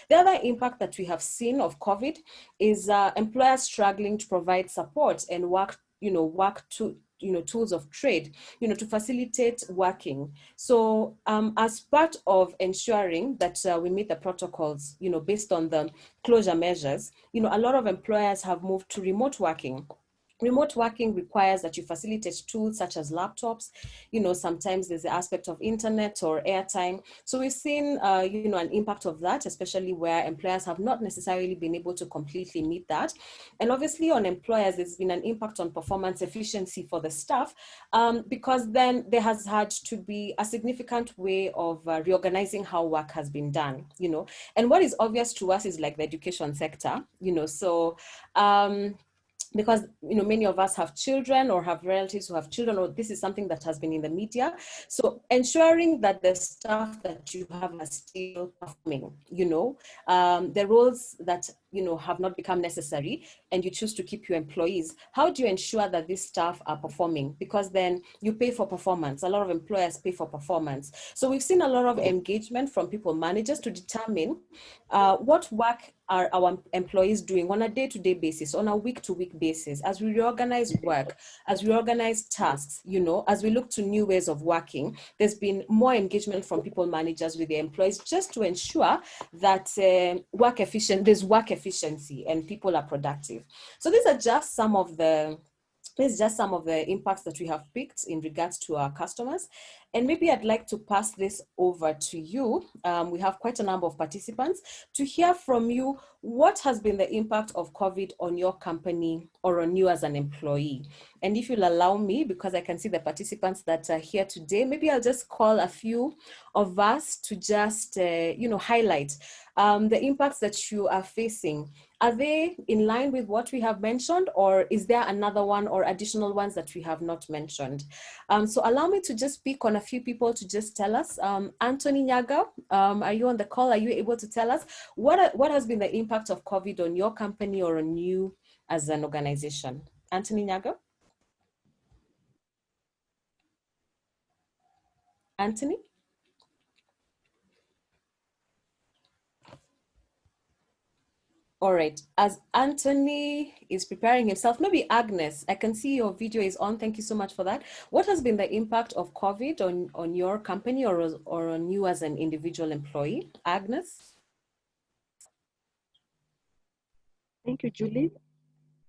The other impact that we have seen of COVID is employers struggling to provide support and tools of trade, to facilitate working. So as part of ensuring that we meet the protocols, based on the closure measures, a lot of employers have moved to remote working. Remote working requires that you facilitate tools such as laptops. Sometimes there's the aspect of internet or airtime. So we've seen, an impact of that, especially where employers have not necessarily been able to completely meet that. And obviously on employers, there's been an impact on performance efficiency for the staff, because then there has had to be a significant way of reorganizing how work has been done, And what is obvious to us is like the education sector, because many of us have children or have relatives who have children, or this is something that has been in the media. So ensuring that the staff that you have are still performing, the roles that have not become necessary, and you choose to keep your employees. How do you ensure that these staff are performing? Because then you pay for performance. A lot of employers pay for performance. So we've seen a lot of engagement from people managers to determine what work are our employees doing on a day-to-day basis, on a week-to-week basis, as we reorganize work, as we organize tasks, as we look to new ways of working. There's been more engagement from people managers with their employees, just to ensure that there's work efficiency and people are productive. So these are just some of the impacts that we have picked in regards to our customers. And maybe I'd like to pass this over to you. We have quite a number of participants to hear from you. What has been the impact of COVID on your company or on you as an employee? And if you'll allow me, because I can see the participants that are here today, maybe I'll just call a few of us to just, highlight the impacts that you are facing. Are they in line with what we have mentioned, or is there another one or additional ones that we have not mentioned? So allow me to just speak on a few people to just tell us. Anthony Nyaga, are you on the call? Are you able to tell us what has been the impact of COVID on your company or on you as an organization? Anthony Nyaga? Anthony? All right, as Anthony is preparing himself, maybe Agnes, I can see your video is on. Thank you so much for that. What has been the impact of COVID on your company or on you as an individual employee? Agnes? Thank you, Julie.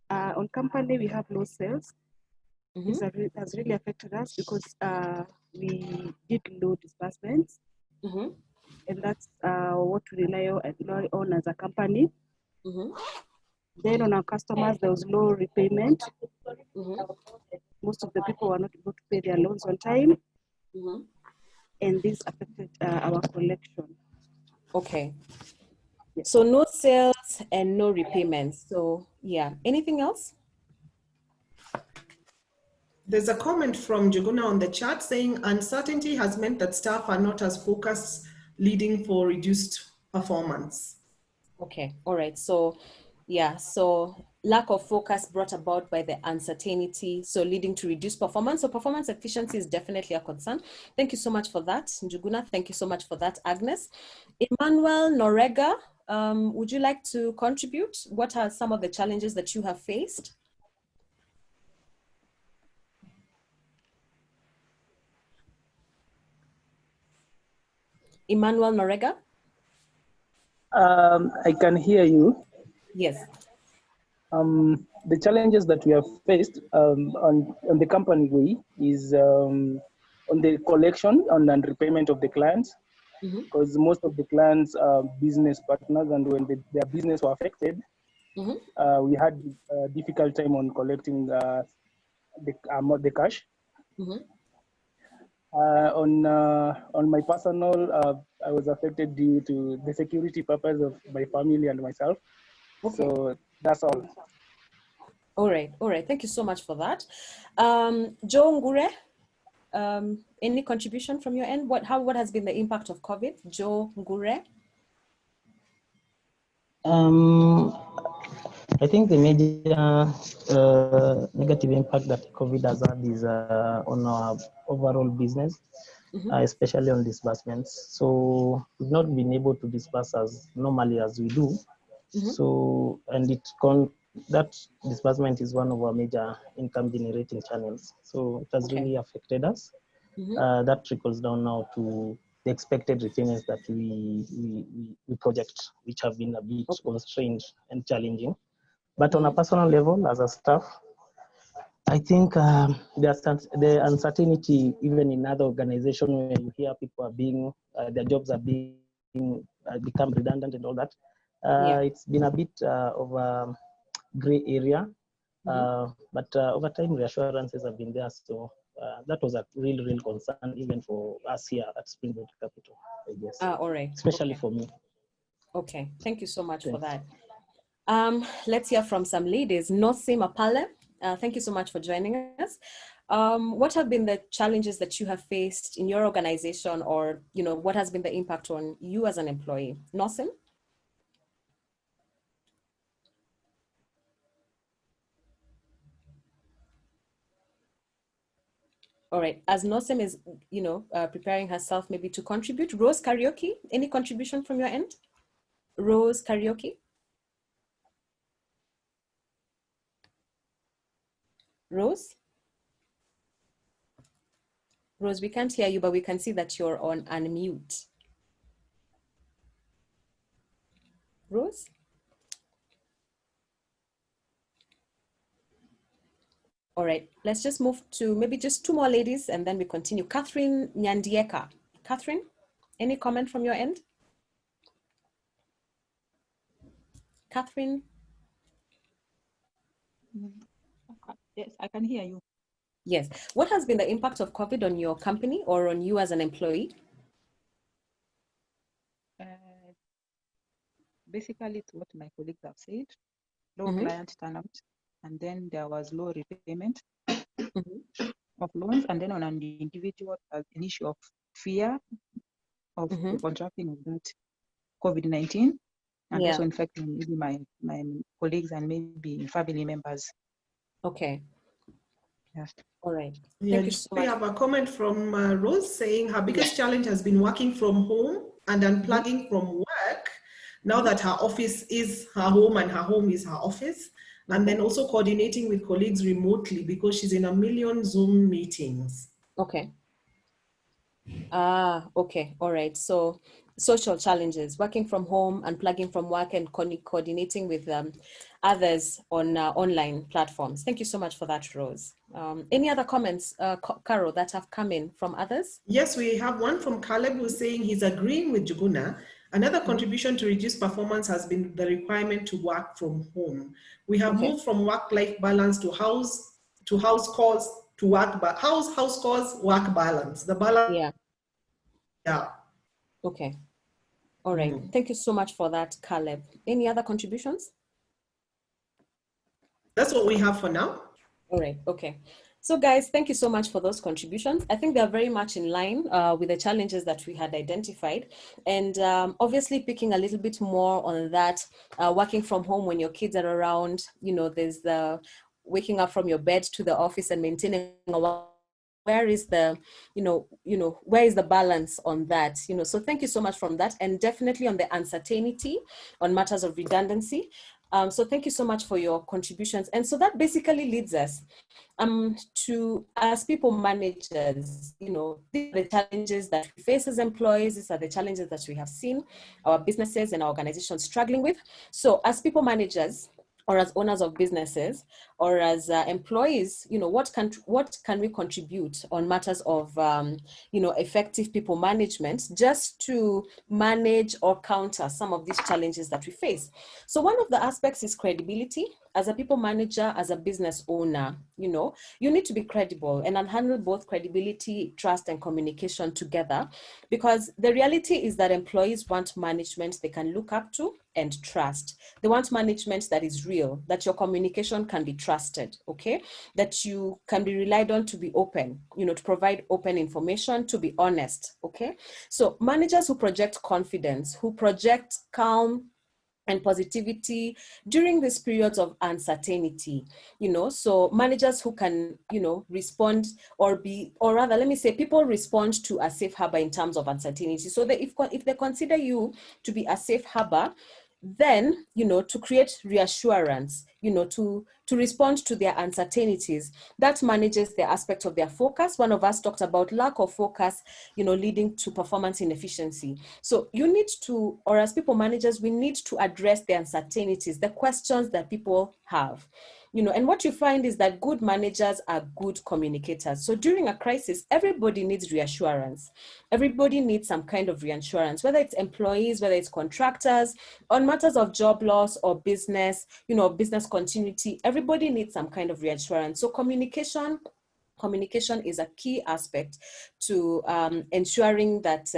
On company, we have low sales. This has really affected us because we did low disbursements. And that's what we rely on as a company. Then on our customers, there was low repayment. Most of the people were not able to pay their loans on time. And this affected our collection. Okay. Yes. So no sales and no repayments. So yeah, anything else? There's a comment from Juguna on the chat saying uncertainty has meant that staff are not as focused, leading for reduced performance. Okay, all right. So yeah, so lack of focus brought about by the uncertainty, so leading to reduced performance. So performance efficiency is definitely a concern. Thank you so much for that, Njuguna. Thank you so much for that, Agnes. Emmanuel Norega, would you like to contribute? What are some of the challenges that you have faced? Emmanuel Norega? I can hear you. Yes. The challenges that we have faced on the company way is on the collection and repayment of the clients, because most of the clients are business partners, and when their business were affected, we had a difficult time on collecting the cash. On my personal, I was affected due to the security purpose of my family and myself. Okay. So that's all. All right. Thank you so much for that. Joe Ngure, any contribution from your end? What has been the impact of COVID? Joe Ngure? I think the major negative impact that COVID has had is on our overall business, especially on disbursements. So we've not been able to disburse as normally as we do. So, and that disbursement is one of our major income generating channels. So it has really affected us. That trickles down now to the expected repayments that we project, which have been a bit constrained and challenging. But on a personal level, as a staff, I think the uncertainty, even in other organizations, where you hear people are being, their jobs are being become redundant and all that, it's been a bit of a gray area. But over time, reassurances have been there. So that was a real concern, even for us here at Springboard Capital, I guess. All right. Especially for me. Okay, thank you so much for that. Let's hear from some ladies. Nosim Apale, thank you so much for joining us. What have been the challenges that you have faced in your organization, or what has been the impact on you as an employee? Nosim? All right, as Nosim is, preparing herself maybe to contribute. Rose Karaoke, any contribution from your end? Rose Karaoke? Rose? Rose, we can't hear you, but we can see that you're on unmute. Rose? All right, let's just move to maybe just two more ladies and then we continue. Catherine Nyandieka. Catherine, any comment from your end? Catherine? Yes, I can hear you. Yes. What has been the impact of COVID on your company or on you as an employee? Basically, it's what my colleagues have said. Low client turnout, and then there was low repayment of loans, and then on an individual, an issue of fear of contracting of that COVID-19, and also infecting maybe my colleagues and maybe family members. Okay. Yes. All right. Yeah, Thank you so much. we have a comment from Rose saying her biggest challenge has been working from home and unplugging from work now that her office is her home and her home is her office. And then also coordinating with colleagues remotely because she's in a million Zoom meetings. Okay. Okay. All right. So social challenges, working from home, unplugging from work, and coordinating with others on online platforms. Thank you so much for that, Rose. Any other comments, Carol, that have come in from others? Yes, we have one from Caleb who's saying he's agreeing with Juguna. Another contribution to reduce performance has been the requirement to work from home. We have moved from work-life balance to house calls to work, but house calls, work balance. The balance. Yeah. Yeah. Okay. All right. Thank you so much for that, Caleb. Any other contributions? That's what we have for now. All right. Okay. So guys, thank you so much for those contributions. I think they're very much in line with the challenges that we had identified. And obviously picking a little bit more on that, working from home when your kids are around, there's the waking up from your bed to the office and maintaining a where is the, where is the balance on that? So thank you so much from that. And definitely on the uncertainty on matters of redundancy. So thank you so much for your contributions. And so that basically leads us to, as people managers, these are the challenges that we face as employees. These are the challenges that we have seen our businesses and our organizations struggling with. So as people managers, or as owners of businesses, or as employees, what can we contribute on matters of, effective people management, just to manage or counter some of these challenges that we face? So one of the aspects is credibility. As a people manager, as a business owner, you need to be credible and handle both credibility, trust, and communication together, because the reality is that employees want management they can look up to and trust. They want management that is real, that your communication can be trusted, okay? That you can be relied on to be open, to provide open information, to be honest, okay? So managers who project confidence, who project calm, and positivity during these periods of uncertainty, so managers who can, respond or rather, let me say, people respond to a safe harbor in terms of uncertainty. So that if they consider you to be a safe harbor, then, to create reassurance, to respond to their uncertainties, that manages the aspect of their focus. One of us talked about lack of focus, leading to performance inefficiency. So you need to, or as people managers, we need to address the uncertainties, the questions that people have. And what you find is that good managers are good communicators. So during a crisis, everybody needs reassurance. Everybody needs some kind of reassurance, whether it's employees, whether it's contractors, on matters of job loss or business, business continuity. Everybody needs some kind of reassurance. So communication is a key aspect to ensuring that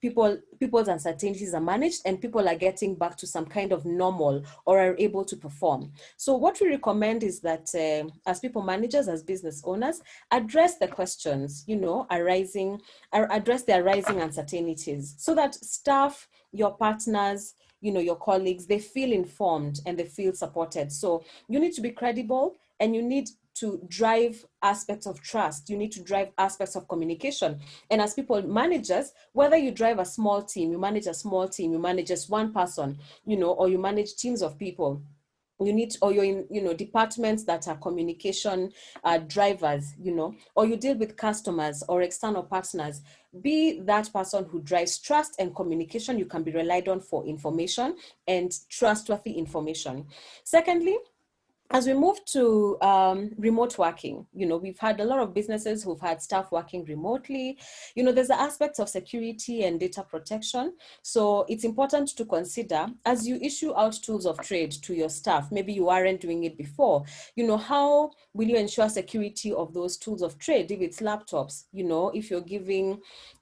people's uncertainties are managed and people are getting back to some kind of normal or are able to perform. So what we recommend is that as people managers, as business owners, address the questions address the arising uncertainties, so that staff, your partners, your colleagues, they feel informed and they feel supported. So you need to be credible, and you need to drive aspects of trust. You need to drive aspects of communication. And as people managers, whether you drive a small team, you manage a small team, you manage just one person, or you manage teams of people, you need, or you're in, departments that are communication drivers, or you deal with customers or external partners, be that person who drives trust and communication. You can be relied on for information and trustworthy information. Secondly, as we move to remote working, we've had a lot of businesses who've had staff working remotely. There's the aspects of security and data protection. So it's important to consider, as you issue out tools of trade to your staff, maybe you aren't doing it before, how will you ensure security of those tools of trade? If it's laptops, if you're giving,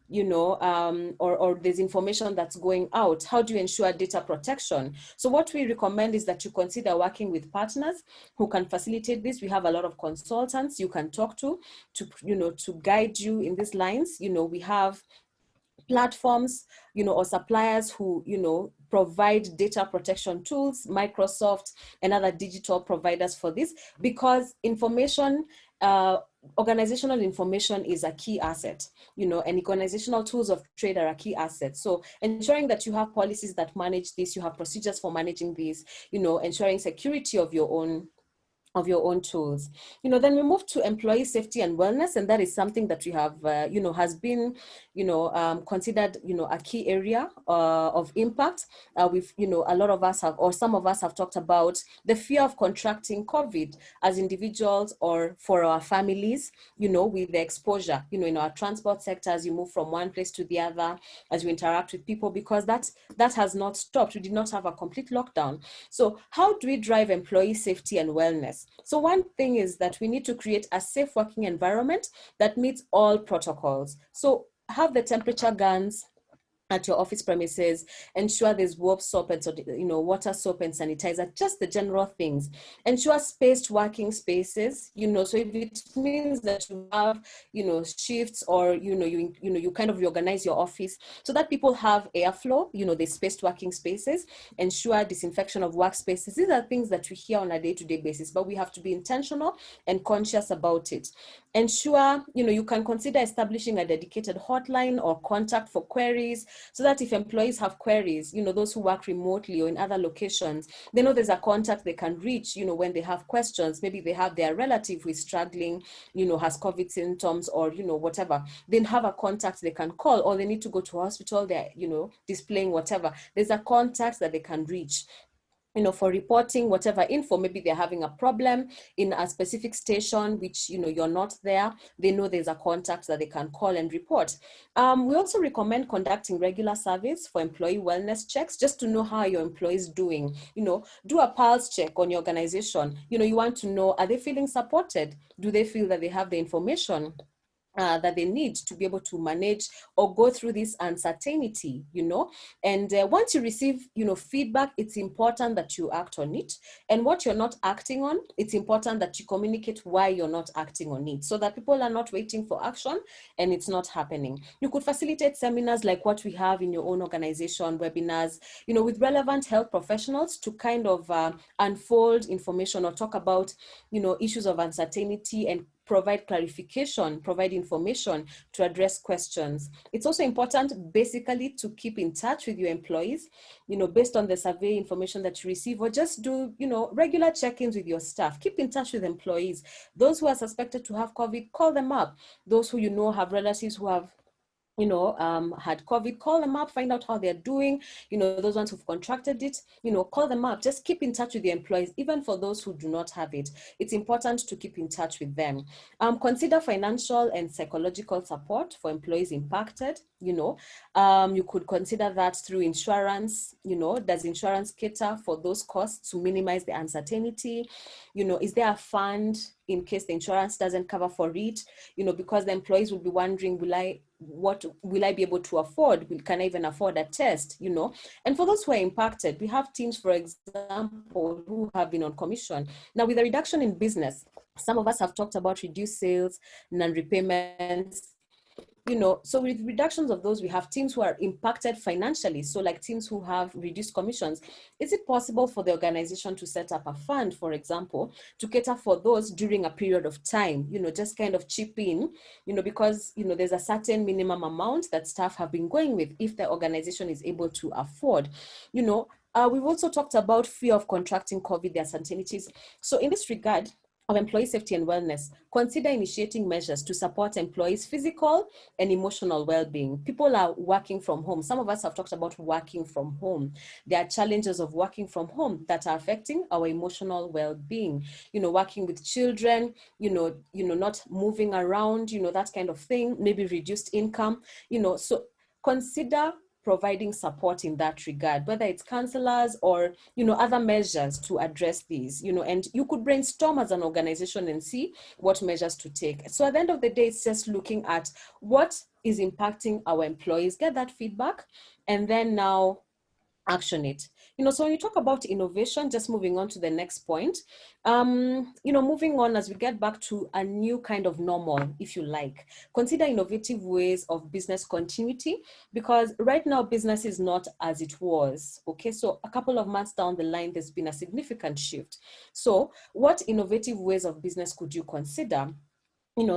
or there's information that's going out, how do you ensure data protection? So what we recommend is that you consider working with partners who can facilitate this. We have a lot of consultants you can talk to guide you in these lines. We have platforms, or suppliers who, provide data protection tools, Microsoft and other digital providers for this, because information, organizational information is a key asset, and organizational tools of trade are a key asset. So ensuring that you have policies that manage this, you have procedures for managing this, ensuring security of your own tools. Then we move to employee safety and wellness, and that is something that we have, has been, considered, a key area of impact. We've, a lot of us have, or some of us have talked about the fear of contracting COVID as individuals or for our families, with the exposure, in our transport sector, as you move from one place to the other, as you interact with people, because that has not stopped. We did not have a complete lockdown. So how do we drive employee safety and wellness? So one thing is that we need to create a safe working environment that meets all protocols. So have the temperature guns at your office premises, ensure there's water, soap, and sanitizer, just the general things. Ensure spaced working spaces, so if it means that you have, shifts, or, you kind of reorganize your office so that people have airflow, the spaced working spaces. Ensure disinfection of workspaces. These are things that we hear on a day-to-day basis, but we have to be intentional and conscious about it. Ensure, you can consider establishing a dedicated hotline or contact for queries, so that if employees have queries, those who work remotely or in other locations, they know there's a contact they can reach, when they have questions. Maybe they have their relative who is struggling, has COVID symptoms, or, whatever. They have a contact they can call, or they need to go to hospital, they're, displaying whatever. There's a contact that they can reach, for reporting whatever info. Maybe they're having a problem in a specific station, which, you're not there. They know there's a contact that they can call and report. We also recommend conducting regular surveys for employee wellness checks, just to know how your employees doing. Do a pulse check on your organization. You want to know, are they feeling supported? Do they feel that they have the information? that they need to be able to manage or go through this uncertainty, and once you receive, feedback, it's important that you act on it. And what you're not acting on, it's important that you communicate why you're not acting on it, so that people are not waiting for action and it's not happening. You could facilitate seminars like what we have in your own organization, webinars, with relevant health professionals to kind of unfold information or talk about, issues of uncertainty and provide clarification, provide information to address questions. It's also important basically to keep in touch with your employees, based on the survey information that you receive, or just do, regular check-ins with your staff. Keep in touch with employees. Those who are suspected to have COVID, call them up. Those who have relatives who have had COVID, call them up, find out how they're doing. Those ones who've contracted it, call them up. Just keep in touch with your employees, even for those who do not have it. It's important to keep in touch with them. Consider financial and psychological support for employees impacted. You could consider that through insurance. Does insurance cater for those costs to minimize the uncertainty? Is there a fund in case the insurance doesn't cover for it? Because the employees will be wondering, what will I be able to afford? Can I even afford a test? And for those who are impacted, we have teams, for example, who have been on commission. Now, with a reduction in business, some of us have talked about reduced sales, non-repayments. So with reductions of those, we have teams who are impacted financially. So like teams who have reduced commissions. Is it possible for the organization to set up a fund, for example, to cater for those during a period of time, just kind of chip in, because, there's a certain minimum amount that staff have been going with if the organization is able to afford. We've also talked about fear of contracting COVID, the uncertainties. So in this regard, of employee safety and wellness, consider initiating measures to support employees' physical and emotional well-being. People are working from home. Some of us have talked about working from home. There are challenges of working from home that are affecting our emotional well-being. Working with children, not moving around, that kind of thing, maybe reduced income, so consider providing support in that regard, whether it's counselors or, other measures to address these, and you could brainstorm as an organization and see what measures to take. So at the end of the day, it's just looking at what is impacting our employees, get that feedback, and then now action it. So when you talk about innovation, just moving on to the next point, moving on as we get back to a new kind of normal, if you like, consider innovative ways of business continuity, because right now business is not as it was. Okay, so a couple of months down the line, there's been a significant shift. So what innovative ways of business could you consider?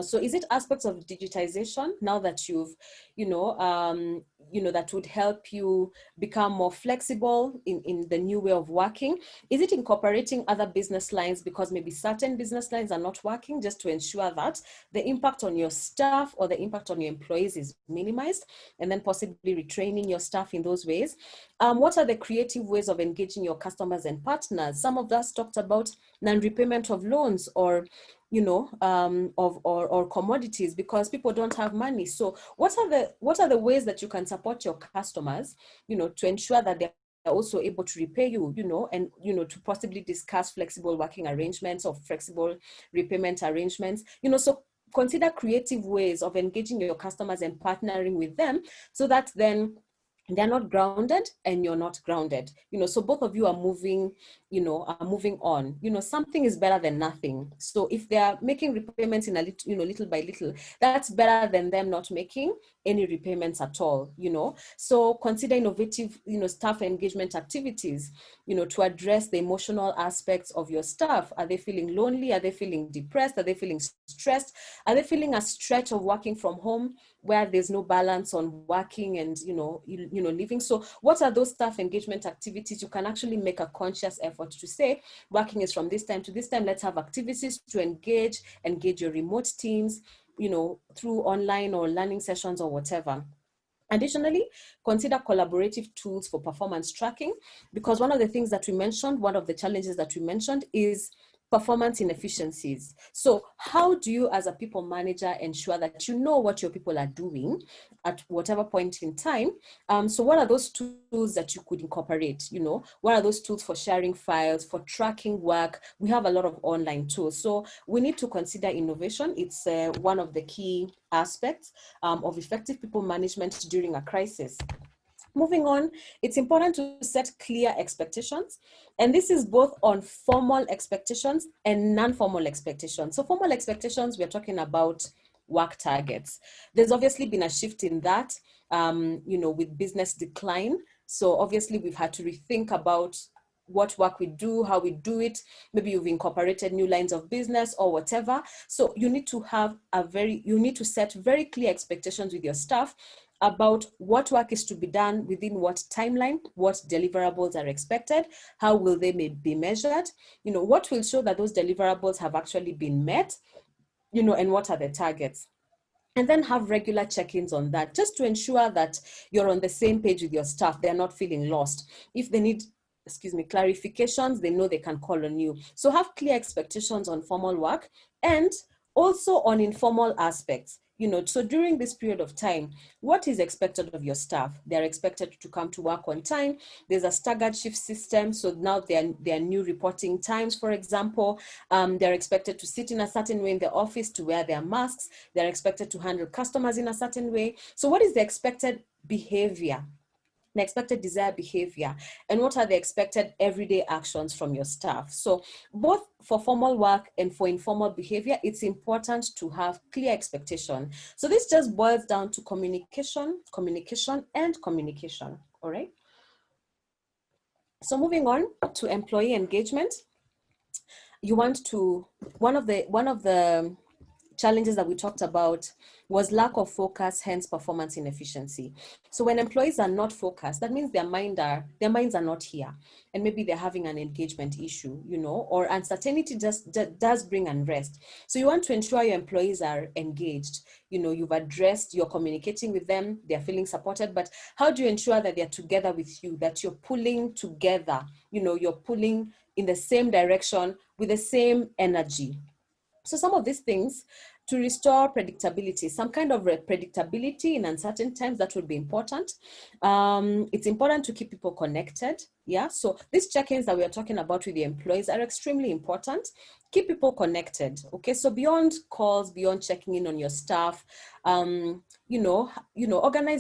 So is it aspects of digitization now that you've, that would help you become more flexible in the new way of working? Is it incorporating other business lines because maybe certain business lines are not working, just to ensure that the impact on your staff or the impact on your employees is minimized, and then possibly retraining your staff in those ways? What are the creative ways of engaging your customers and partners? Some of us talked about non-repayment of loans or or commodities because people don't have money. So what are the ways that you can support your customers, to ensure that they're also able to repay you, and, to possibly discuss flexible working arrangements or flexible repayment arrangements, so consider creative ways of engaging your customers and partnering with them so that then they're not grounded and you're not grounded, so both of you are moving, are moving on. Something is better than nothing. So if they are making repayments in a little, little by little, that's better than them not making any repayments at all, So consider innovative, staff engagement activities, to address the emotional aspects of your staff. Are they feeling lonely? Are they feeling depressed? Are they feeling stressed? Are they feeling a stretch of working from home where there's no balance on working and, living? So what are those staff engagement activities? You can actually make a conscious effort to say, working is from this time to this time. Let's have activities to engage your remote teams, through online or learning sessions or whatever. Additionally, consider collaborative tools for performance tracking, because one of the things that we mentioned, one of the challenges that we mentioned is performance inefficiencies. So how do you as a people manager ensure that you know what your people are doing at whatever point in time? So what are those tools that you could incorporate? What are those tools for sharing files, for tracking work? We have a lot of online tools. So we need to consider innovation. It's one of the key aspects of effective people management during a crisis. Moving on, it's important to set clear expectations. And this is both on formal expectations and non-formal expectations. So formal expectations, we're talking about work targets. There's obviously been a shift in that, with business decline. So obviously we've had to rethink about what work we do, how we do it. Maybe you've incorporated new lines of business or whatever. So you need to have you need to set very clear expectations with your staff about what work is to be done within what timeline, what deliverables are expected, how will they be measured, what will show that those deliverables have actually been met, and what are the targets. And then have regular check-ins on that, just to ensure that you're on the same page with your staff. They're not feeling lost. If they need, clarifications, they know they can call on you. So have clear expectations on formal work and also on informal aspects. So during this period of time, what is expected of your staff? They're expected to come to work on time. There's a staggered shift system. So now there are new reporting times, for example. They're expected to sit in a certain way in the office, to wear their masks. They're expected to handle customers in a certain way. So what is the expected behavior? The expected desired behavior, and what are the expected everyday actions from your staff? So both for formal work and for informal behavior, it's important to have clear expectation. So this just boils down to communication, and communication. All right. So moving on to employee engagement, you want to, one of the challenges that we talked about was lack of focus, hence performance inefficiency. So when employees are not focused, that means their minds are not here, and maybe they're having an engagement issue, or uncertainty just does bring unrest. So you want to ensure your employees are engaged. You've addressed, you're communicating with them, they're feeling supported, but how do you ensure that they're together with you, that you're pulling together, you're pulling in the same direction with the same energy? So some of these things to restore predictability, some kind of predictability in uncertain times, that would be important. It's important to keep people connected. Yeah, so these check-ins that we are talking about with the employees are extremely important. Keep people connected. Okay, so beyond calls, beyond checking in on your staff, organize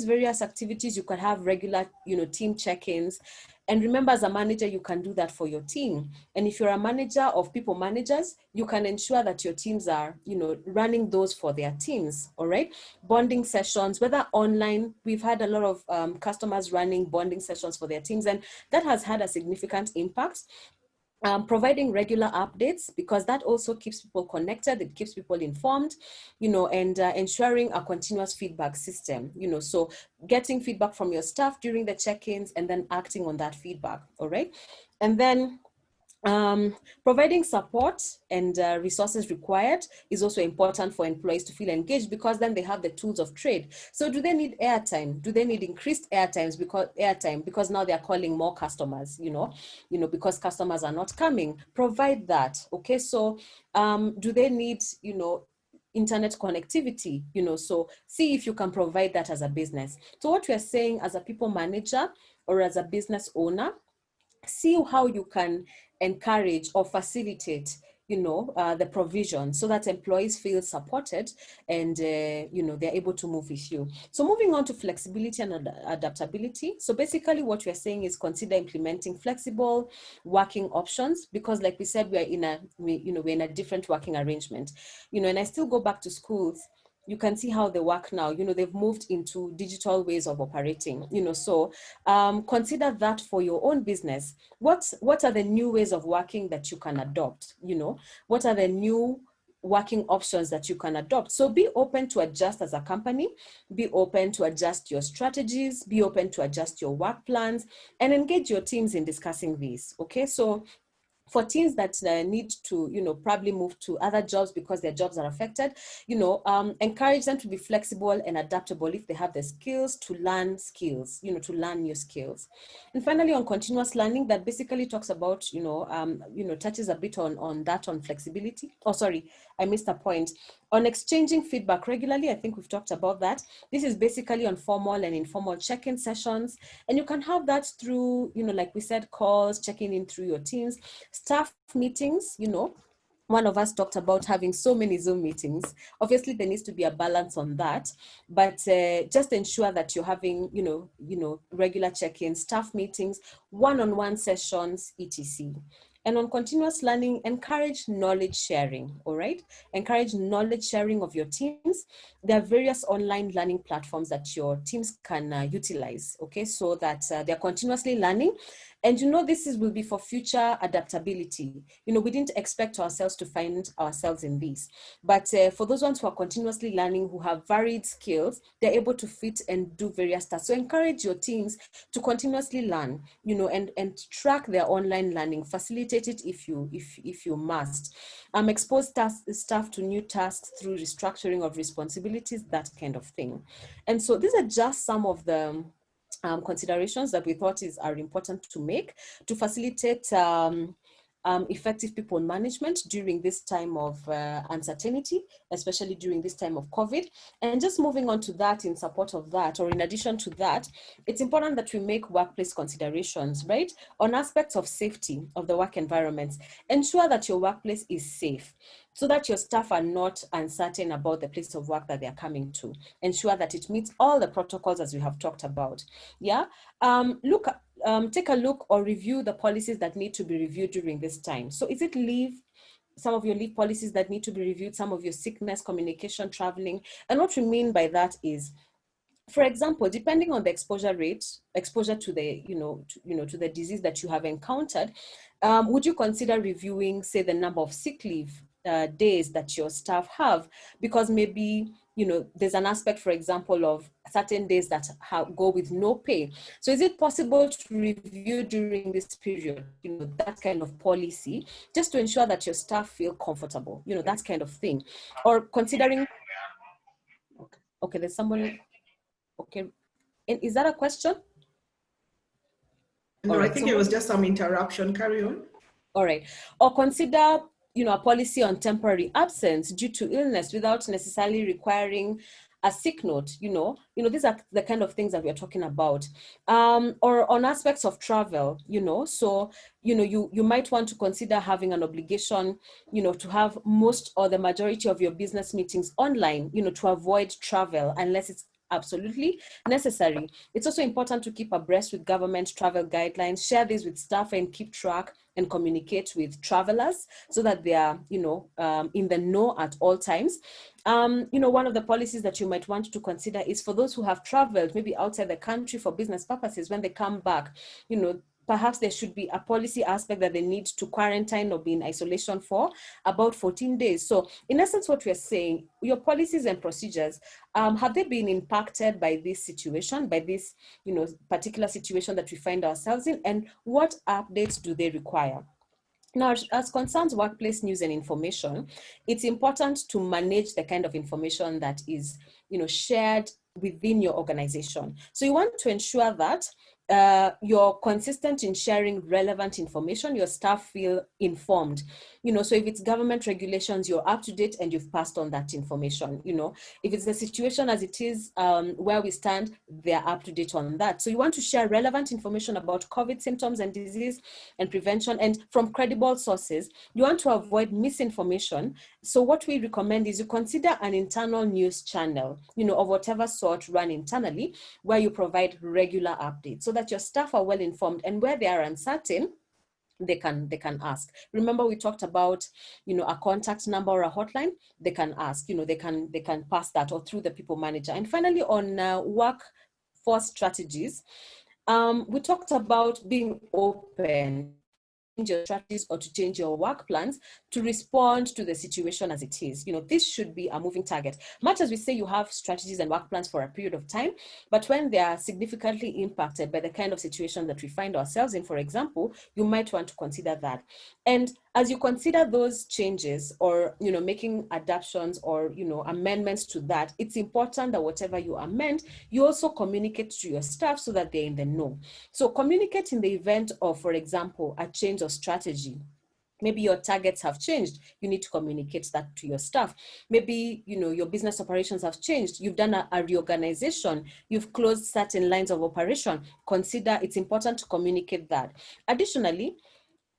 various activities. You can have regular, team check-ins. And remember, as a manager, you can do that for your team. And if you're a manager of people managers, you can ensure that your teams are, running those for their teams. All right. Bonding sessions, whether online, we've had a lot of customers running bonding sessions for their teams, and that has had a significant impact. Providing regular updates, because that also keeps people connected, it keeps people informed, and ensuring a continuous feedback system, so getting feedback from your staff during the check-ins and then acting on that feedback. All right. And then providing support and resources required is also important for employees to feel engaged, because then they have the tools of trade. So do they need airtime? Do they need increased airtime because now they're calling more customers, because customers are not coming? Provide that. Okay. So do they need, internet connectivity, so see if you can provide that as a business. So what we're saying as a people manager or as a business owner, see how you can encourage or facilitate, the provision, so that employees feel supported and, they're able to move with you. So moving on to flexibility and adaptability. So basically what we're saying is consider implementing flexible working options, because like we said, we're in a different working arrangement, and I still go back to schools. You can see how they work now. They've moved into digital ways of operating, so consider that for your own business. What are the new ways of working that you can adopt? What are the new working options that you can adopt? So be open to adjust as a company, be open to adjust your strategies, be open to adjust your work plans, and engage your teams in discussing these. Okay, so For teens that need to, probably move to other jobs because their jobs are affected, encourage them to be flexible and adaptable if they have the skills to learn skills, to learn new skills. And finally, on continuous learning, that basically talks about, touches a bit on flexibility. Oh, sorry, I missed a point. On exchanging feedback regularly, I think we've talked about that. This is basically on formal and informal check-in sessions. And you can have that through, like we said, calls, checking in through your teams, staff meetings. One of us talked about having so many Zoom meetings. Obviously, there needs to be a balance on that, but just ensure that you're having, regular check-ins, staff meetings, one-on-one sessions, etc. And on continuous learning, encourage knowledge sharing, all right? Encourage knowledge sharing of your teams. There are various online learning platforms that your teams can utilize, okay? So that they're continuously learning. And this will be for future adaptability. We didn't expect ourselves to find ourselves in this. But for those ones who are continuously learning, who have varied skills, they're able to fit and do various tasks. So encourage your teams to continuously learn, and track their online learning, facilitate it if you must. Expose staff to new tasks through restructuring of responsibilities, that kind of thing. And so these are just some of the considerations that we thought are important to make to facilitate effective people management during this time of uncertainty, especially during this time of COVID. And just moving on to that, in support of that, or in addition to that, it's important that we make workplace considerations, right? On aspects of safety of the work environments. Ensure that your workplace is safe, so that your staff are not uncertain about the place of work that they're coming to. Ensure that it meets all the protocols as we have talked about. Yeah. Take a look or review the policies that need to be reviewed during this time. So is it leave? Some of your leave policies that need to be reviewed, some of your sickness, communication, traveling. And what we mean by that is, for example, depending on the exposure rate, exposure to the, to the disease that you have encountered, would you consider reviewing, say, the number of sick leave days that your staff have? Because maybe, there's an aspect, for example, of certain days that go with no pay. So is it possible to review during this period, that kind of policy, just to ensure that your staff feel comfortable, that kind of thing? Or considering, okay, there's someone, okay. And is that a question? No, right, I think it was just some interruption. Carry on. All right. Or consider, a policy on temporary absence due to illness without necessarily requiring a sick note. These are the kind of things that we're talking about. Or on aspects of travel, so, you might want to consider having an obligation, to have most or the majority of your business meetings online, to avoid travel unless it's absolutely necessary. It's also important to keep abreast with government travel guidelines, share these with staff and keep track and communicate with travelers so that they are, in the know at all times. One of the policies that you might want to consider is for those who have traveled maybe outside the country for business purposes. When they come back, perhaps there should be a policy aspect that they need to quarantine or be in isolation for about 14 days. So in essence, what we're saying, your policies and procedures, have they been impacted by this situation, by this, particular situation that we find ourselves in, and what updates do they require? Now, as concerns workplace news and information, it's important to manage the kind of information that is, shared within your organization. So you want to ensure that you're consistent in sharing relevant information, your staff feel informed. So if it's government regulations, you're up to date and you've passed on that information. If it's the situation as it is where we stand, they're up to date on that. So you want to share relevant information about COVID symptoms and disease and prevention, and from credible sources. You want to avoid misinformation. So what we recommend is you consider an internal news channel, of whatever sort run internally, where you provide regular updates so that your staff are well informed, and where they are uncertain, they can ask. Remember, we talked about, a contact number or a hotline. They can ask, they can pass that or through the people manager. And finally, on workforce strategies, we talked about being open your strategies or to change your work plans to respond to the situation as it is. This should be a moving target. Much as we say you have strategies and work plans for a period of time, but when they are significantly impacted by the kind of situation that we find ourselves in, for example, you might want to consider that. And as you consider those changes or, making adaptations or, amendments to that, it's important that whatever you amend, you also communicate to your staff so that they're in the know. So communicate in the event of, for example, a change of strategy. Maybe your targets have changed. You need to communicate that to your staff. Maybe, your business operations have changed. You've done a reorganization. You've closed certain lines of operation. It's important to communicate that. Additionally,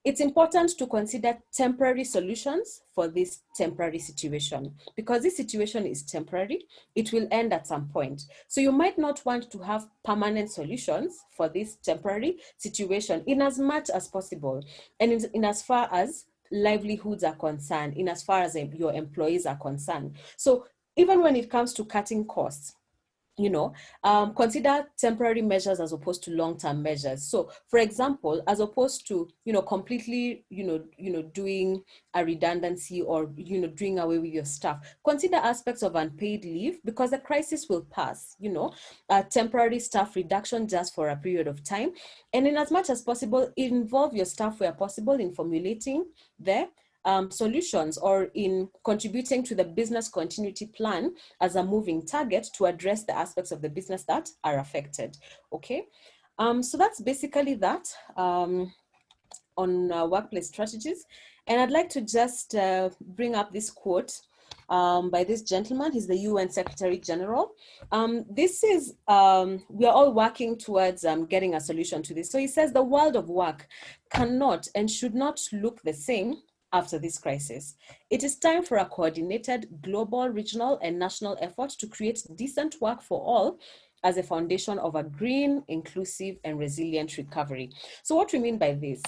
it's important to consider temporary solutions for this temporary situation, because this situation is temporary. It will end at some point. So you might not want to have permanent solutions for this temporary situation in as much as possible. And in as far as livelihoods are concerned, in as far as your employees are concerned. So even when it comes to cutting costs, consider temporary measures as opposed to long-term measures. So, for example, as opposed to, completely, doing a redundancy or, doing away with your staff, consider aspects of unpaid leave, because the crisis will pass, temporary staff reduction just for a period of time. And in as much as possible, involve your staff where possible in formulating their solutions or in contributing to the business continuity plan as a moving target to address the aspects of the business that are affected. Okay, so that's basically that on workplace strategies. And I'd like to just bring up this quote by this gentleman. He's the UN Secretary General. This is, we are all working towards getting a solution to this. So he says the world of work cannot and should not look the same after this crisis. It is time for a coordinated global, regional, and national effort to create decent work for all as a foundation of a green, inclusive, and resilient recovery. So what we mean by this,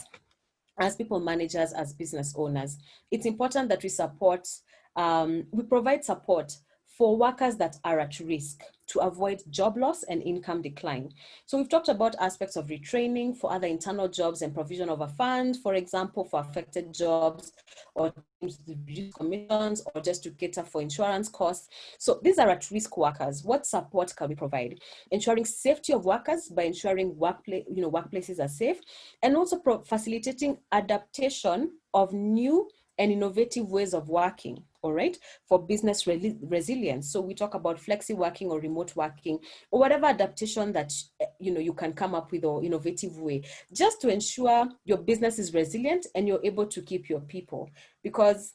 as people managers, as business owners, it's important that we provide support for workers that are at risk to avoid job loss and income decline. So we've talked about aspects of retraining for other internal jobs and provision of a fund, for example, for affected jobs or to reduce commissions or just to cater for insurance costs. So these are at-risk workers. What support can we provide? Ensuring safety of workers by ensuring workplaces are safe, and also facilitating adaptation of new and innovative ways of working, all right, for business resilience. So we talk about flexi working or remote working or whatever adaptation that you can come up with or innovative way, just to ensure your business is resilient and you're able to keep your people, because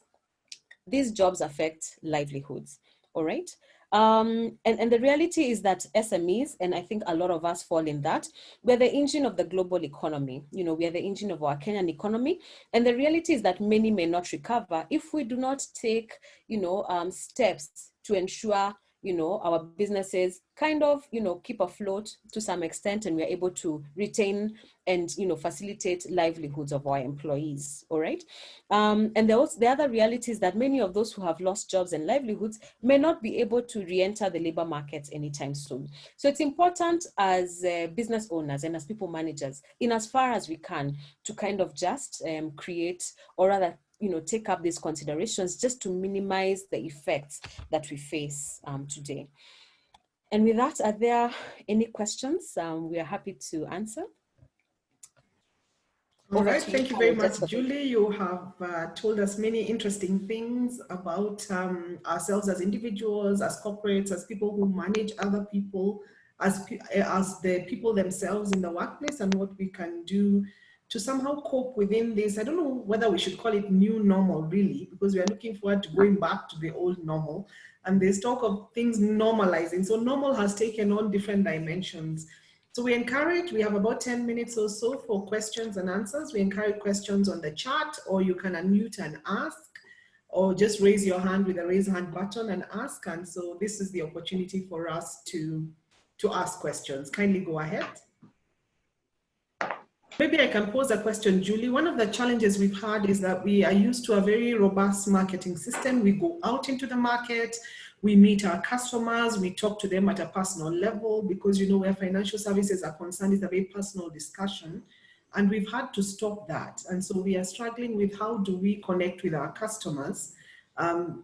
these jobs affect livelihoods, all right? And the reality is that SMEs, and I think a lot of us fall in that, we're the engine of the global economy. We are the engine of our Kenyan economy. And the reality is that many may not recover if we do not take, steps to ensure, our businesses kind of, keep afloat to some extent, and we're able to retain and, facilitate livelihoods of our employees, all right? And the other reality is that many of those who have lost jobs and livelihoods may not be able to re-enter the labor market anytime soon. So it's important as business owners and as people managers, in as far as we can, to kind of just create, or rather, take up these considerations just to minimize the effects that we face today. And with that, are there any questions? We are happy to answer. All right, thank you very much, Julie. You have told us many interesting things about ourselves as individuals, as corporates, as people who manage other people, as the people themselves in the workplace, and what we can do to somehow cope within this. I don't know whether we should call it new normal, really, because we are looking forward to going back to the old normal. And there's talk of things normalizing. So normal has taken on different dimensions. So we have about 10 minutes or so for questions and answers. We encourage questions on the chat, or you can unmute and ask, or just raise your hand with a raise hand button and ask. And so this is the opportunity for us to ask questions. Kindly go ahead. Maybe I can pose a question, Julie. One of the challenges we've had is that we are used to a very robust marketing system. We go out into the market, we meet our customers, we talk to them at a personal level, because where financial services are concerned, it's a very personal discussion. And we've had to stop that. And so we are struggling with how do we connect with our customers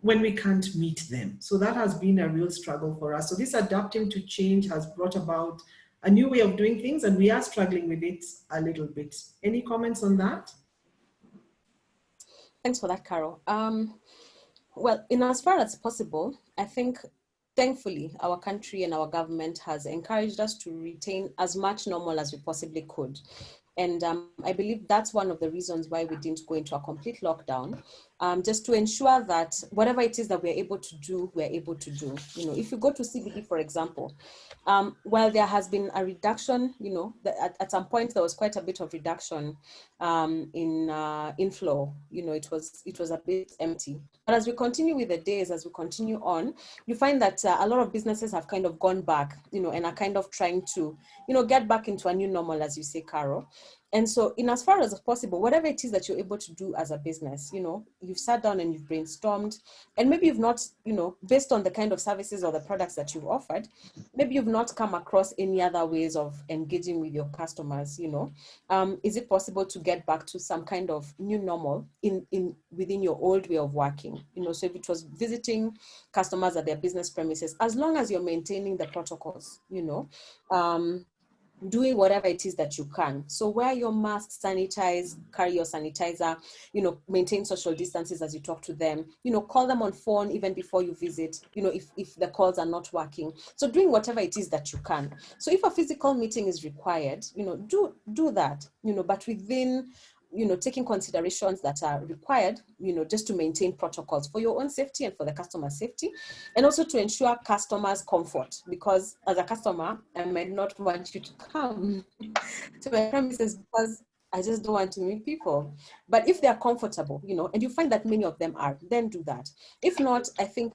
when we can't meet them. So that has been a real struggle for us. So this adapting to change has brought about a new way of doing things, and we are struggling with it a little bit. Any comments on that? Thanks for that, Carol. Well, in as far as possible, I think thankfully our country and our government has encouraged us to retain as much normal as we possibly could. And I believe that's one of the reasons why we didn't go into a complete lockdown, just to ensure that whatever it is that we're able to do, we're able to do. You know, if you go to CBD, for example, while there has been a reduction, you know, at some point there was quite a bit of reduction in inflow. You know, it was a bit empty. But as we continue with the days, as we continue on, you find that a lot of businesses have kind of gone back, you know, and are kind of trying to, you know, get back into a new normal, as you say, Carol. And so in as far as possible, whatever it is that you're able to do as a business, you know, you've sat down and you've brainstormed, and maybe you've not, you know, based on the kind of services or the products that you've offered, maybe you've not come across any other ways of engaging with your customers, you know. Is it possible to get back to some kind of new normal within your old way of working? You know, so if it was visiting customers at their business premises, as long as you're maintaining the protocols, you know, doing whatever it is that you can. So wear your mask, sanitize, carry your sanitizer, you know, maintain social distances as you talk to them, you know, call them on phone even before you visit, you know, if the calls are not working. So doing whatever it is that you can. So if a physical meeting is required, you know, do that, you know, but within, you know, taking considerations that are required, you know, just to maintain protocols for your own safety and for the customer safety, and also to ensure customers' comfort, because as a customer, I might not want you to come to my premises because I just don't want to meet people. But if they're comfortable, you know, and you find that many of them are, then do that. If not, I think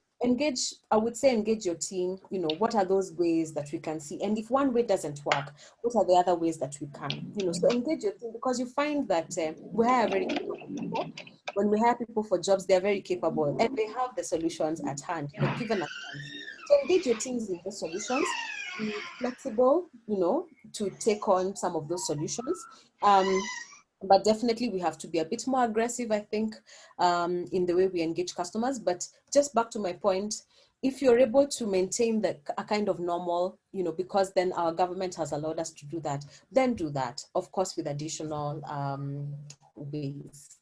I would say engage your team, you know, what are those ways that we can see? And if one way doesn't work, what are the other ways that we can, you know, so engage your team, because you find that we hire very capable people. When we hire people for jobs, they're very capable and they have the solutions at hand, you know, given a chance. So engage your teams in those solutions, be flexible, you know, to take on some of those solutions. But definitely we have to be a bit more aggressive, I think, in the way we engage customers. But just back to my point, if you're able to maintain a kind of normal, you know, because then our government has allowed us to do that, then do that, of course, with additional ways.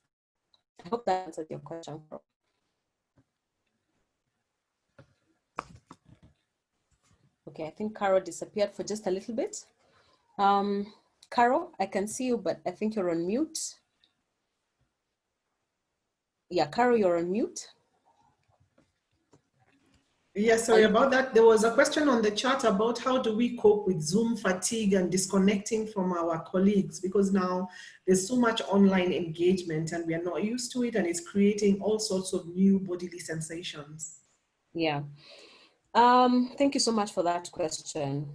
I hope that answers your question. Okay, I think Carol disappeared for just a little bit. Carol, I can see you, but I think you're on mute. Yeah, Carol, you're on mute. Yes, sorry about that. There was a question on the chat about how do we cope with Zoom fatigue and disconnecting from our colleagues, because now there's so much online engagement and we are not used to it, and it's creating all sorts of new bodily sensations. Yeah. Thank you so much for that question.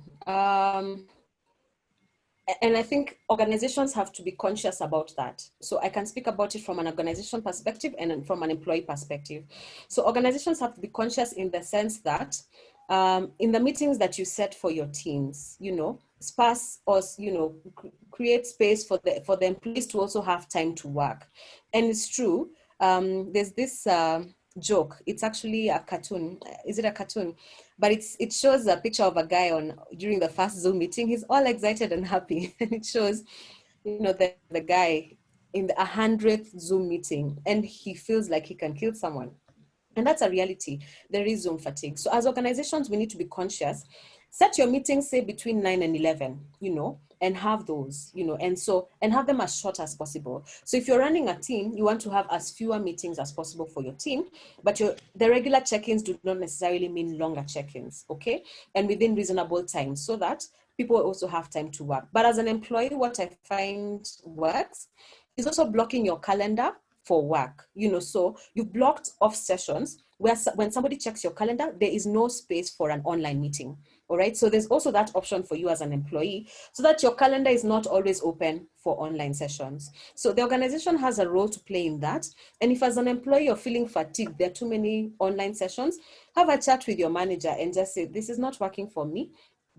And I think organizations have to be conscious about that. So I can speak about it from an organization perspective and from an employee perspective. So organizations have to be conscious in the sense that in the meetings that you set for your teams, you know, sparse or, you know, create space for the employees to also have time to work. And it's true. There's this joke. It's actually a cartoon. Is it a cartoon? But it shows a picture of a guy during the first Zoom meeting. He's all excited and happy. And it shows, you know, the guy in the 100th Zoom meeting, and he feels like he can kill someone. And that's a reality. There is Zoom fatigue. So as organizations, we need to be conscious. Set your meetings, say, between 9 and 11, you know, and have those, you know, and have them as short as possible. So if you're running a team, you want to have as fewer meetings as possible for your team, but the regular check-ins do not necessarily mean longer check-ins, okay? And within reasonable time, so that people also have time to work. But as an employee, what I find works is also blocking your calendar for work, you know, so you've blocked off sessions where when somebody checks your calendar, there is no space for an online meeting. All right. So there's also that option for you as an employee, so that your calendar is not always open for online sessions. So the organization has a role to play in that. And if as an employee you're feeling fatigued, there are too many online sessions, have a chat with your manager and just say, this is not working for me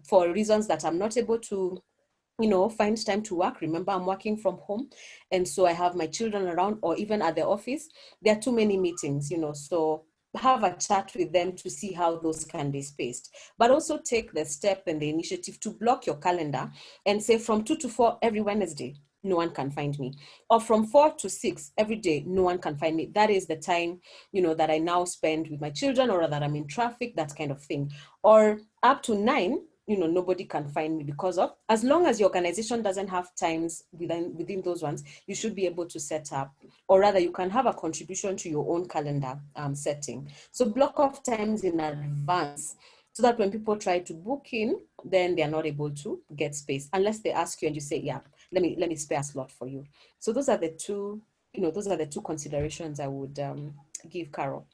for reasons that I'm not able to find time to work. Remember, I'm working from home. And so I have my children around, or even at the office. There are too many meetings, so have a chat with them to see how those can be spaced. But also take the step and the initiative to block your calendar and say from 2 to 4 every Wednesday, no one can find me. Or from 4 to 6 every day, no one can find me. That is the time, that I now spend with my children, or that I'm in traffic, that kind of thing. Or up to 9, nobody can find me because of, as long as your organization doesn't have times within those ones, you should be able to set up, or rather you can have a contribution to your own calendar setting. So block off times in advance so that when people try to book in, then they're not able to get space unless they ask you and you say, yeah, let me spare a slot for you. So those are the two, considerations I would give Carol.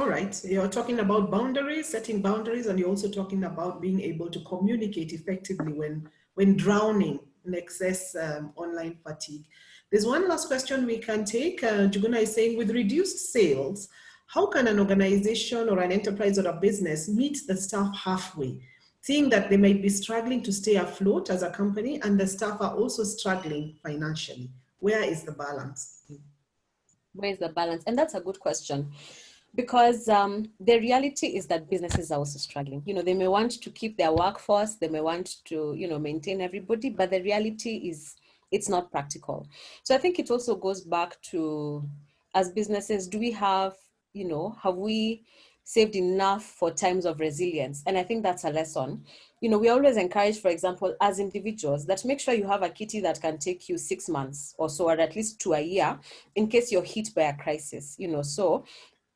All right, you're talking about boundaries, setting boundaries, and you're also talking about being able to communicate effectively when drowning in excess online fatigue. There's one last question we can take. Juguna is saying, with reduced sales, how can an organization or an enterprise or a business meet the staff halfway, seeing that they might be struggling to stay afloat as a company and the staff are also struggling financially? Where is the balance? Where is the balance? And that's a good question. Because the reality is that businesses are also struggling. They may want to keep their workforce, they may want to, maintain everybody, but the reality is it's not practical. So I think it also goes back to, as businesses, do we have, have we saved enough for times of resilience? And I think that's a lesson. We always encourage, for example, as individuals, that make sure you have a kitty that can take you 6 months or so, or at least to a year, in case you're hit by a crisis, so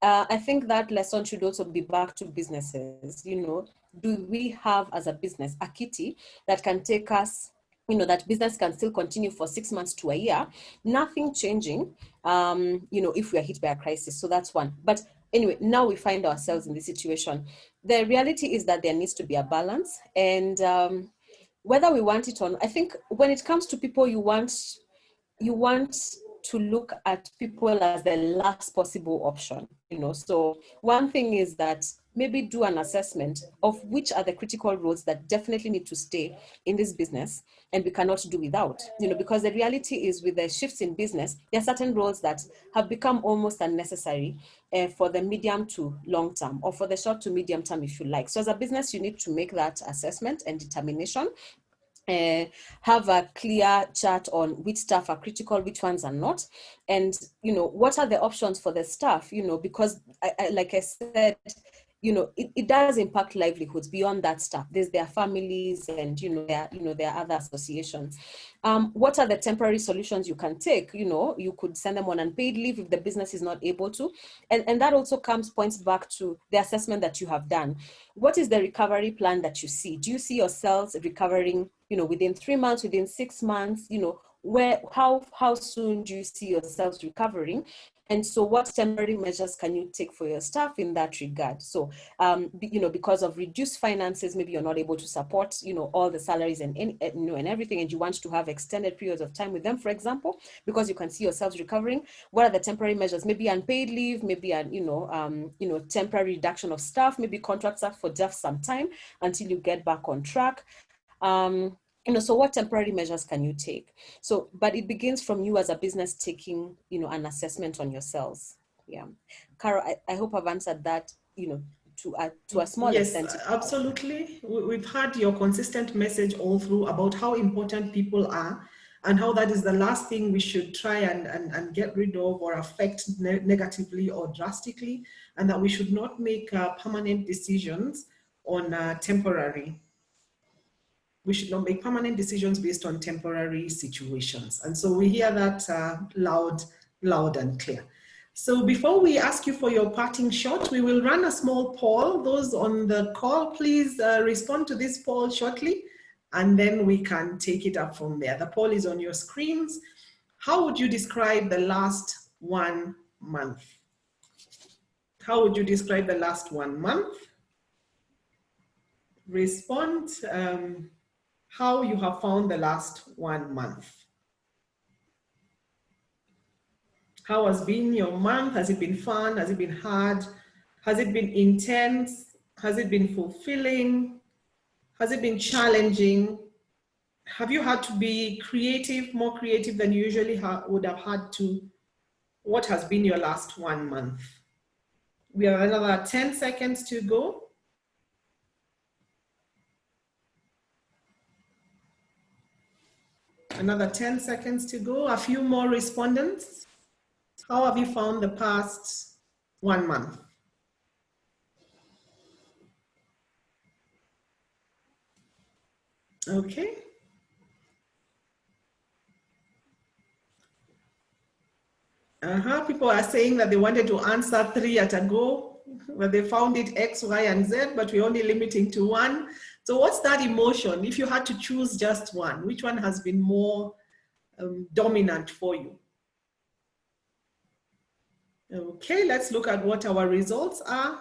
I think that lesson should also be back to businesses. Do we have as a business a kitty that can take us, that business can still continue for 6 months to a year, nothing changing, if we are hit by a crisis. So that's one. But anyway, now we find ourselves in this situation. The reality is that there needs to be a balance, and whether we want it or not, I think when it comes to people, you want to look at people as the last possible option, So one thing is that maybe do an assessment of which are the critical roles that definitely need to stay in this business and we cannot do without, because the reality is with the shifts in business, there are certain roles that have become almost unnecessary for the medium to long term, or for the short to medium term, if you like. So as a business, you need to make that assessment and determination. Have a clear chart on which staff are critical, which ones are not, and what are the options for the staff, because like I said, it does impact livelihoods beyond that staff. There's their families and there are other associations. What are the temporary solutions you can take? You could send them on unpaid leave if the business is not able to, and that also points back to the assessment that you have done. What is the recovery plan that you see? Do you see yourselves recovering within 3 months, within 6 months, how soon do you see yourselves recovering? And so what temporary measures can you take for your staff in that regard? So, because of reduced finances, maybe you're not able to support, all the salaries and everything, and you want to have extended periods of time with them, for example, because you can see yourselves recovering. What are the temporary measures? Maybe unpaid leave, maybe temporary reduction of staff, maybe contracts up for just some time until you get back on track. So what temporary measures can you take? So, but it begins from you as a business taking, an assessment on yourselves. Yeah. Carol, I hope I've answered that, to a small extent. Yes, absolutely. We've heard your consistent message all through about how important people are and how that is the last thing we should try and get rid of or affect negatively or drastically, and that we should not make permanent decisions on temporary. We should not make permanent decisions based on temporary situations. And so we hear that loud and clear. So before we ask you for your parting shot, we will run a small poll. Those on the call, please respond to this poll shortly, and then we can take it up from there. The poll is on your screens. How would you describe the last 1 month? How would you describe the last 1 month? Respond. How you have found the last 1 month. How has been your month? Has it been fun? Has it been hard? Has it been intense? Has it been fulfilling? Has it been challenging? Have you had to be creative, more creative than you usually would have had to? What has been your last 1 month? We have another 10 seconds to go. Another 10 seconds to go. A few more respondents. How have you found the past 1 month? Okay. People are saying that they wanted to answer 3 at a go, but they found it X, Y, and Z, but we're only limiting to 1. So what's that emotion? If you had to choose just one, which one has been more dominant for you? Okay, let's look at what our results are.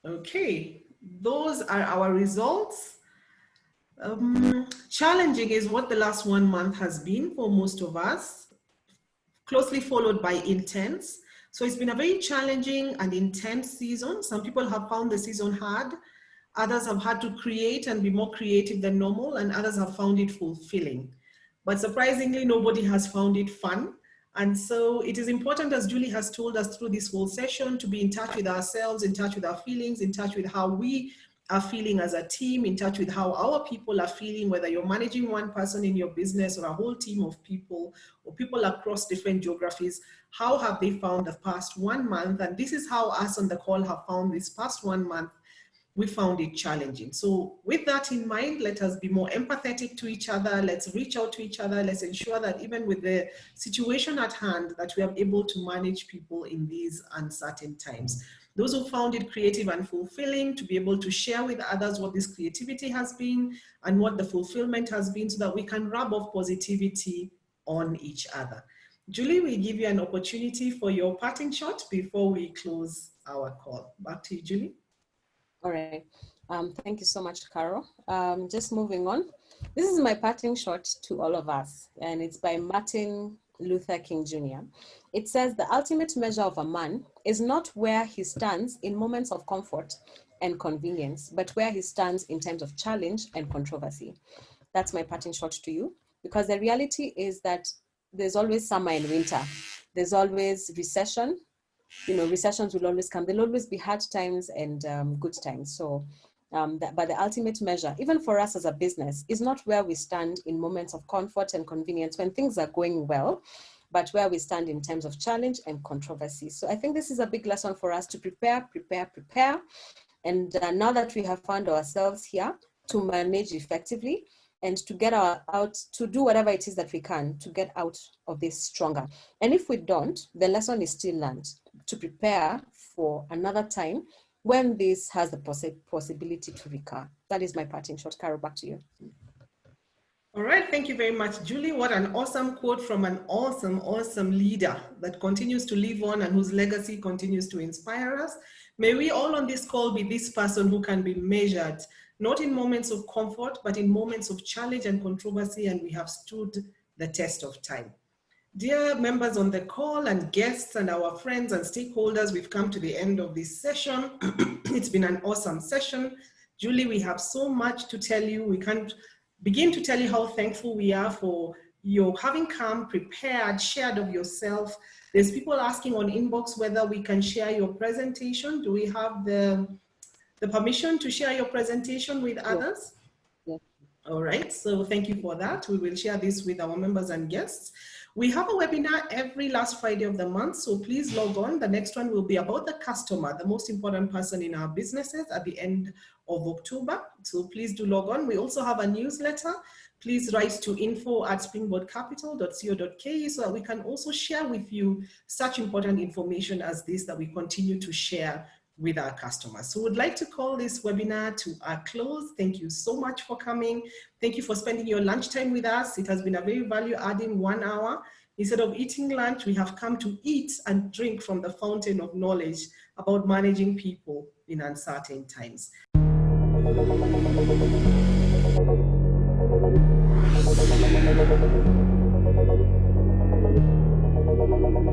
Okay, those are our results. Challenging is what the last 1 month has been for most of us, closely followed by intense. So it's been a very challenging and intense season. Some people have found the season hard. Others have had to create and be more creative than normal, and others have found it fulfilling. But surprisingly, nobody has found it fun. And so it is important, as Julie has told us through this whole session, to be in touch with ourselves, in touch with our feelings, in touch with how we are feeling as a team, in touch with how our people are feeling, whether you're managing one person in your business or a whole team of people or people across different geographies. How have they found the past 1 month? And this is how us on the call have found this past 1 month. We found it challenging. So with that in mind, let us be more empathetic to each other. Let's reach out to each other. Let's ensure that even with the situation at hand, that we are able to manage people in these uncertain times. Those who found it creative and fulfilling, to be able to share with others what this creativity has been and what the fulfillment has been, so that we can rub off positivity on each other. Julie, we give you an opportunity for your parting shot before we close our call. Back to you, Julie. All right. Thank you so much, Carol. Just moving on. This is my parting shot to all of us, and it's by Martin Luther King Jr. It says, the ultimate measure of a man is not where he stands in moments of comfort and convenience, but where he stands in times of challenge and controversy. That's my parting shot to you, because the reality is that there's always summer and winter. There's always recession. You know, recessions will always come. There'll always be hard times and good times. So, but the ultimate measure, even for us as a business, is not where we stand in moments of comfort and convenience when things are going well, but where we stand in terms of challenge and controversy. So I think this is a big lesson for us to prepare. And now that we have found ourselves here, to manage effectively and to get out, to do whatever it is that we can to get out of this stronger. And if we don't, the lesson is still learned, to prepare for another time when this has the possibility to recur. That is my parting shot. Carol, back to you. All right, thank you very much, Julie. What an awesome quote from an awesome leader that continues to live on and whose legacy continues to inspire us. May we all on this call be this person who can be measured, not in moments of comfort, but in moments of challenge and controversy, and we have stood the test of time. Dear members on the call and guests and our friends and stakeholders, we've come to the end of this session. It's been an awesome session. Julie, we have so much to tell you. We can't begin to tell you how thankful we are for your having come, prepared, shared of yourself. There's people asking on inbox whether we can share your presentation. Do we have the permission to share your presentation with others? Yes. All right, so thank you for that. We will share this with our members and guests. We have a webinar every last Friday of the month, so please log on. The next one will be about the customer, the most important person in our businesses at the end of October. So please do log on. We also have a newsletter. Please write to info@springboardcapital.co.ke so that we can also share with you such important information as this that we continue to share with our customers. So we'd like to call this webinar to a close. Thank you so much for coming. Thank you for spending your lunchtime with us. It has been a very value-adding 1 hour. Instead of eating lunch, we have come to eat and drink from the fountain of knowledge about managing people in uncertain times.